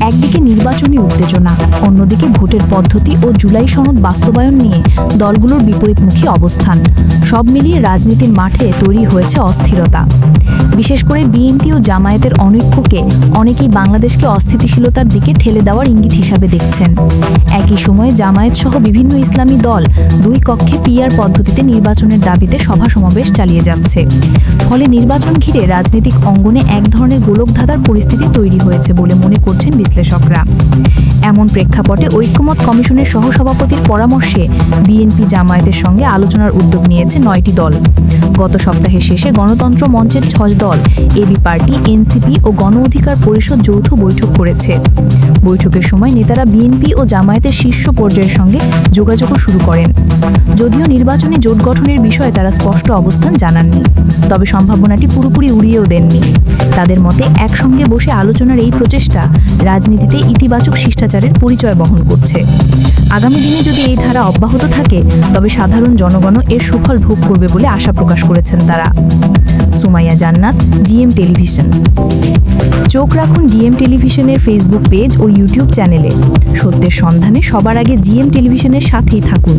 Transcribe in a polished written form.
একদিকে নির্বাচনী উত্তেজনা, অন্যদিকে ভোটের পদ্ধতি ও জুলাই সনদ বাস্তবায়ন নিয়ে দলগুলোর বিপরীতমুখী অবস্থান। সব মিলিয়ে রাজনীতির মাঠে তৈরি হয়েছে অস্থিরতা। বিশেষ করে বিএনপি ও জামায়াতের অনৈক্যকে অনেকেই বাংলাদেশকে অস্থিতিশীলতার দিকে ঠেলে দেওয়ার ইঙ্গিত হিসাবে দেখছেন। একই সময়ে জামায়াত সহ বিভিন্ন ইসলামী দল দুই কক্ষে পিআর পদ্ধতিতে নির্বাচনের দাবিতে সভা সমাবেশ চালিয়ে যাচ্ছে। ফলে নির্বাচন ঘিরে রাজনৈতিক অঙ্গনে এক ধরনের গোলকধাঁধার পরিস্থিতি তৈরি হয়েছে বলে মনে করছেন বিশ্লেষকরা। এমন প্রেক্ষাপটে ঐক্যমত কমিশনের সহসভাপতির পরামর্শে বিএনপি জামায়াতের সঙ্গে আলোচনার উদ্যোগ নিয়েছে 9টি দল। গত সপ্তাহের শেষে গণতন্ত্র মঞ্চের 6 দল, এবি পার্টি, এনসিপি ও গণ অধিকার পরিষদ যৌথ বৈঠক করেছে। বৈঠকের সময় নেতারা বিএনপি ও জামায়াতের শীর্ষ পর্যায়ের সঙ্গে যোগাযোগও শুরু করেন। যদিও নির্বাচনী জোট গঠনের বিষয়ে তারা স্পষ্ট অবস্থান জানাননি, তবে সম্ভাবনাটি পুরোপুরি উড়িয়েও দেননি। তাদের মতে একসঙ্গে বসে আলোচনার এই প্রচেষ্টা রাজনীতিতে ইতিবাচক শিষ্টাচারের পরিচয় বহন করছে। আগামী দিনে যদি এই ধারা অব্যাহত থাকে তবে সাধারণ জনগণও এর সুফল ভোগ করবে বলে আশা প্রকাশ করেছেন তারা। সুমাইয়া জান্নাত, জিএম টেলিভিশন। চোখ রাখুন জিএম টেলিভিশনের ফেসবুক পেজ ও ইউটিউব চ্যানেলে। সত্যের সন্ধানে সবার আগে জিএম টেলিভিশনের সাথেই থাকুন।